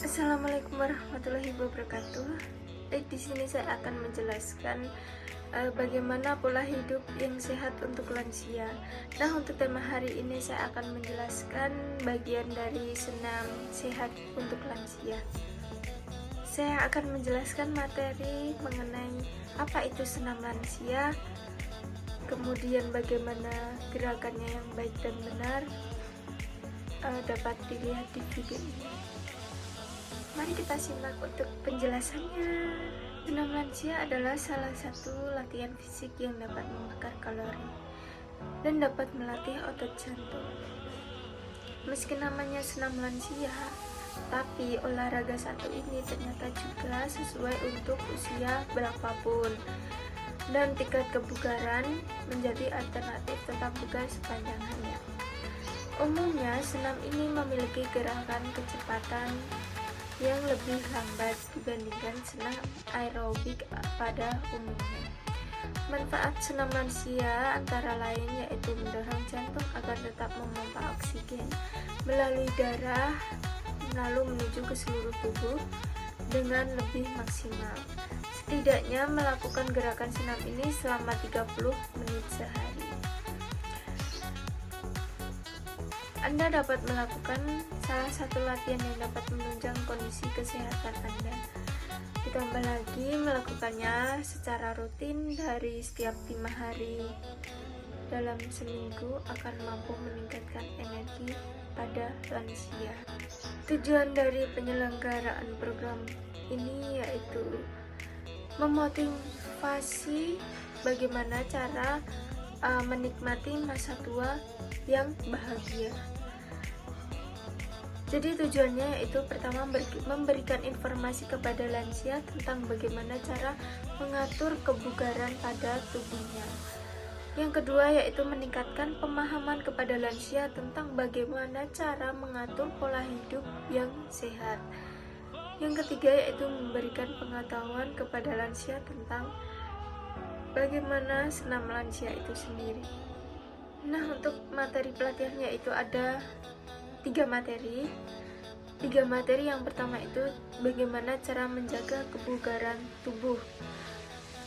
Assalamualaikum warahmatullahi wabarakatuh. Di sini saya akan menjelaskan bagaimana pola hidup yang sehat untuk lansia. Nah, untuk tema hari ini saya akan menjelaskan bagian dari senam sehat untuk lansia. Saya akan menjelaskan materi mengenai apa itu senam lansia, kemudian bagaimana gerakannya yang baik dan benar. Dapat dilihat di video ini. Mari kita simak untuk penjelasannya. Senam lansia adalah salah satu latihan fisik yang dapat membakar kalori dan dapat melatih otot jantung. Meski namanya senam lansia, tapi olahraga satu ini ternyata juga sesuai untuk usia berapapun dan tingkat kebugaran, menjadi alternatif tetap bugar sepanjang hari. Umumnya senam ini memiliki gerakan kecepatan yang lebih lambat dibandingkan senam aerobik pada umumnya. Manfaat senam lansia antara lain yaitu mendorong jantung agar tetap memompa oksigen melalui darah lalu menuju ke seluruh tubuh dengan lebih maksimal. Setidaknya melakukan gerakan senam ini selama 30 menit sehari. Anda dapat melakukan salah satu latihan yang dapat menunjang kondisi kesehatan Anda. Ditambah lagi melakukannya secara rutin dari setiap 5 hari dalam seminggu akan mampu meningkatkan energi pada lansia. Tujuan dari penyelenggaraan program ini yaitu memotivasi bagaimana cara menikmati masa tua yang bahagia. Jadi tujuannya yaitu pertama memberikan informasi kepada lansia tentang bagaimana cara mengatur kebugaran pada tubuhnya. Yang kedua yaitu meningkatkan pemahaman kepada lansia tentang bagaimana cara mengatur pola hidup yang sehat. Yang ketiga yaitu memberikan pengetahuan kepada lansia tentang bagaimana senam lansia itu sendiri. Nah, untuk materi pelatihannya itu ada 3 materi. Yang pertama itu bagaimana cara menjaga kebugaran tubuh.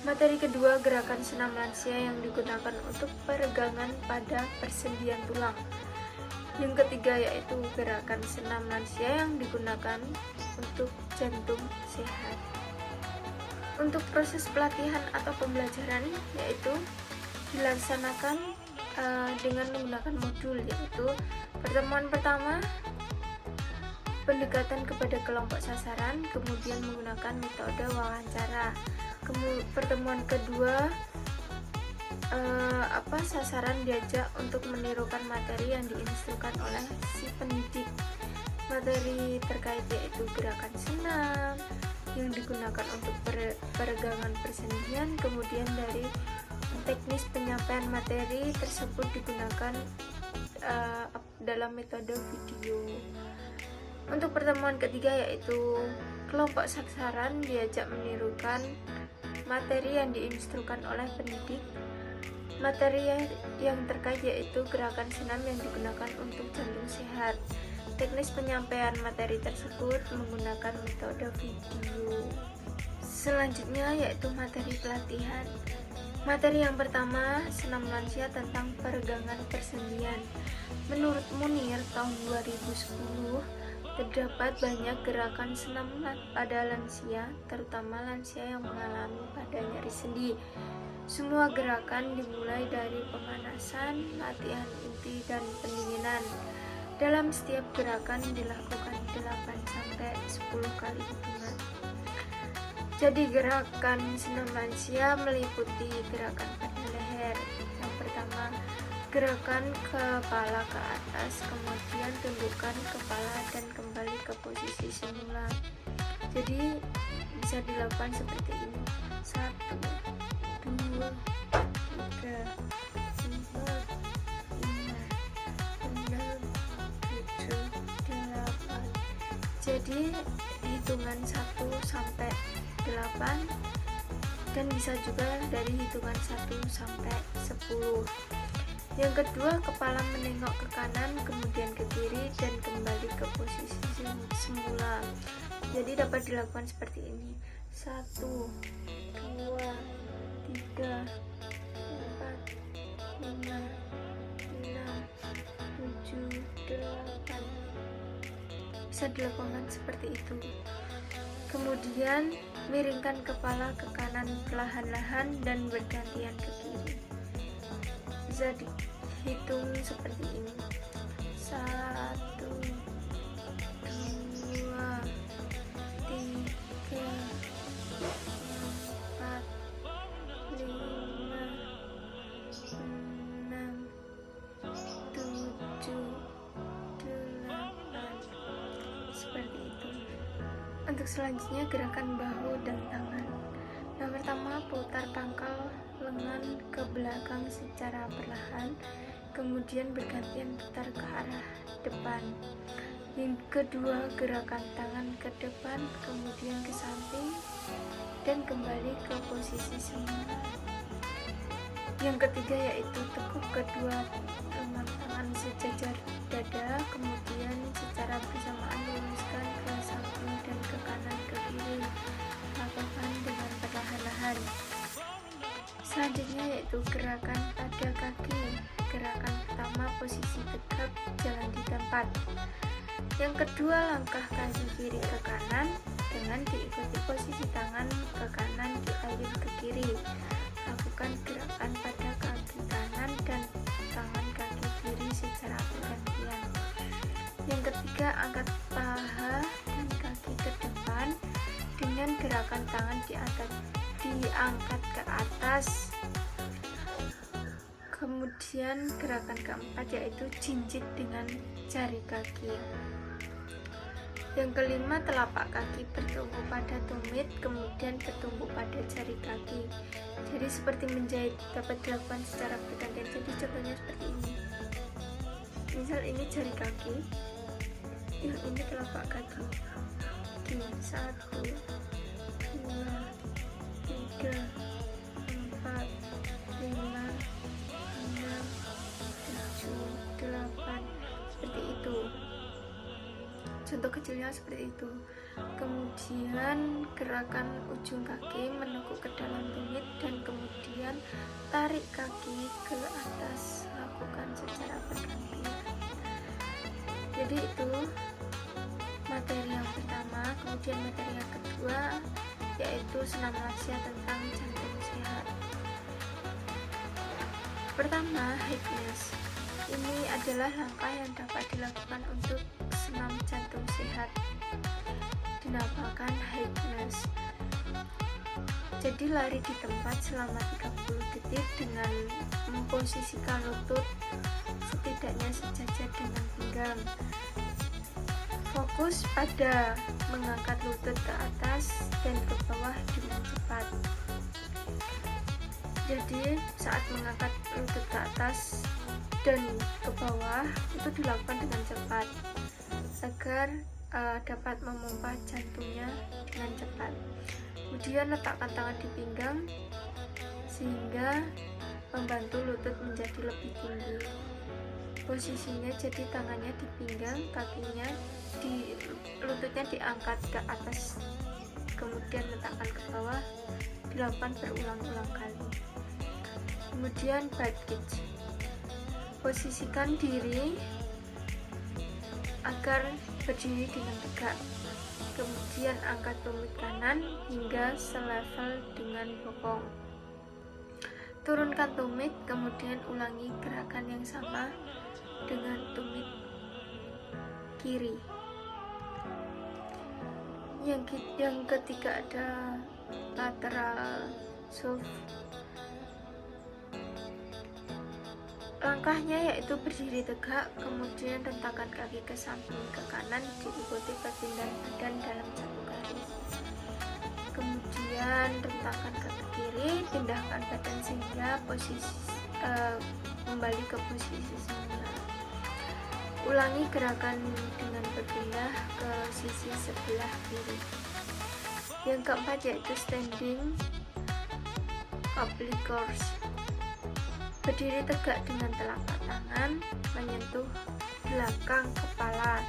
Materi kedua gerakan senam lansia yang digunakan untuk peregangan pada persendian tulang. Yang ketiga yaitu gerakan senam lansia yang digunakan untuk jantung sehat. Untuk proses pelatihan atau pembelajaran yaitu dilaksanakan dengan menggunakan modul, yaitu pertemuan pertama pendekatan kepada kelompok sasaran, kemudian menggunakan metode wawancara. Pertemuan kedua sasaran diajak untuk menirukan materi yang diinstruksikan oleh si pendidik. Materi terkait yaitu gerakan senam yang digunakan untuk peregangan persendian, kemudian dari teknis penyampaian materi tersebut digunakan dalam metode video. Untuk pertemuan ketiga yaitu kelompok sasaran diajak menirukan materi yang diinstruksikan oleh pendidik. Materi yang terkait yaitu gerakan senam yang digunakan untuk jantung sehat. Teknis penyampaian materi tersebut menggunakan metode video. Selanjutnya yaitu materi pelatihan. Materi yang pertama, senam lansia tentang peregangan persendian. Menurut Munir tahun 2010, terdapat banyak gerakan senam pada lansia, terutama lansia yang mengalami pada nyeri sendi. Semua gerakan dimulai dari pemanasan, latihan inti, dan pendinginan. Dalam setiap gerakan dilakukan 8-10 kali hitungan. Jadi gerakan senam lansia meliputi gerakan pada leher. Yang pertama, gerakan kepala ke atas, kemudian tundukkan kepala dan kembali ke posisi semula. Jadi bisa dilakukan seperti ini. 1, 2, 3, 4, 5, 6, 7, 8. Jadi hitungan 1 sampai 8 dan bisa juga dari hitungan 1 sampai 10. Yang kedua, kepala menengok ke kanan, kemudian ke kiri dan kembali ke posisi semula. Jadi dapat dilakukan seperti ini: 1, 2, 3, 4, 5, 6, 7, 8. Bisa dilakukan seperti itu. Kemudian miringkan kepala ke kanan perlahan-lahan dan bergantian ke kiri. Bisa dihitung seperti ini: 1, 2, 3, 4, 5, 6, 7, 8. Seperti itu. Untuk selanjutnya gerakan bahu dan tangan. Yang pertama, putar pangkal lengan ke belakang secara perlahan, kemudian bergantian putar ke arah depan. Yang kedua, gerakan tangan ke depan, kemudian ke samping, dan kembali ke posisi semula. Yang ketiga yaitu tekuk kedua lengan tangan sejajar dada, kemudian secara bersamaan luruskan ke samping dan ke kanan ke kiri. Lakukan dengan perlahan-lahan. Selanjutnya yaitu gerakan pada kaki. Gerakan pertama, posisi tegap, jalan di tempat. Yang kedua, langkah kaki kiri ke kanan dengan diikuti posisi tangan ke kanan diayun ke kiri. Lakukan gerakan pada kaki kanan dan tangan kaki kiri secara bergantian. Yang ketiga, angkat paha dan kaki ke depan dengan gerakan tangan diangkat ke atas. Kemudian gerakan keempat yaitu jinjit dengan jari kaki. Yang kelima, telapak kaki bertumpu pada tumit, kemudian bertumpu pada jari kaki. Jadi seperti menjahit, dapat dilakukan secara bergantian. Jadi contohnya seperti ini. Misal ini jari kaki, yang ini telapak kaki. 1, 2, 3, 4, 5, 6, 7, 8. Seperti itu. Contoh kecilnya seperti itu. Kemudian gerakan ujung kaki menekuk ke dalam tumit dan kemudian tarik kaki ke atas. Lakukan secara bergantian. Jadi itu materi yang pertama. Kemudian materi yang kedua yaitu senam lansia tentang jantung sehat. Pertama, hipnosis. Ini adalah langkah yang dapat dilakukan untuk senam jantung sehat, dinamakan hipnosis. Jadi lari di tempat selama 30 detik dengan memposisikan lutut setidaknya sejajar dengan pinggang. Fokus pada mengangkat lutut ke atas dan ke bawah dengan cepat. Jadi saat mengangkat lutut ke atas dan ke bawah itu dilakukan dengan cepat agar dapat memompa jantungnya dengan cepat. Kemudian letakkan tangan di pinggang sehingga membantu lutut menjadi lebih tinggi. Posisinya jadi tangannya di pinggang, kakinya lututnya diangkat ke atas, kemudian letakkan ke bawah, dilakukan berulang-ulang kali. Kemudian butt kick. Posisikan diri agar berdiri dengan tegak. Kemudian angkat tumit kanan hingga selevel dengan bokong. Turunkan tumit, kemudian ulangi gerakan yang sama dengan tumit kiri. Yang ketiga ada lateral shove. Langkahnya yaitu berdiri tegak, kemudian rentangkan kaki ke samping ke kanan diikuti perpindahan badan dalam satu garis. Kemudian rentangkan kaki kiri, pindahkan badan sehingga kembali ke posisi semula. Ulangi gerakan dengan berpindah ke sisi sebelah kiri. Yang keempat yaitu standing obliques. Berdiri tegak dengan telapak tangan menyentuh belakang kepala.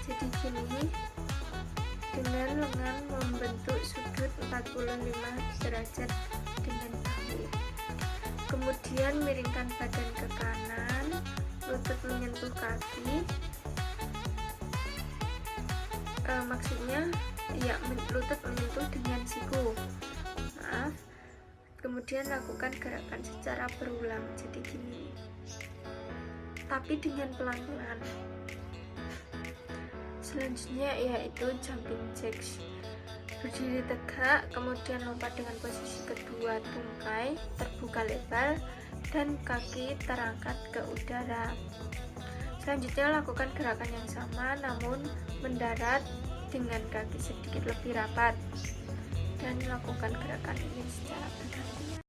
Jadi gini, dengan tangan membentuk sudut 45 derajat dengan baik. Kemudian miringkan badan ke kanan, lutut menyentuh kaki. Maksudnya ya, lutut menyentuh dengan siku. Maaf. Kemudian lakukan gerakan secara berulang, jadi gini, tapi dengan pelan-pelan. Selanjutnya yaitu jumping jacks. Berdiri tegak, kemudian lompat dengan posisi kedua, tungkai terbuka lebar dan kaki terangkat ke udara. Selanjutnya lakukan gerakan yang sama namun mendarat dengan kaki sedikit lebih rapat, dan lakukan gerakan ini secara bergantian.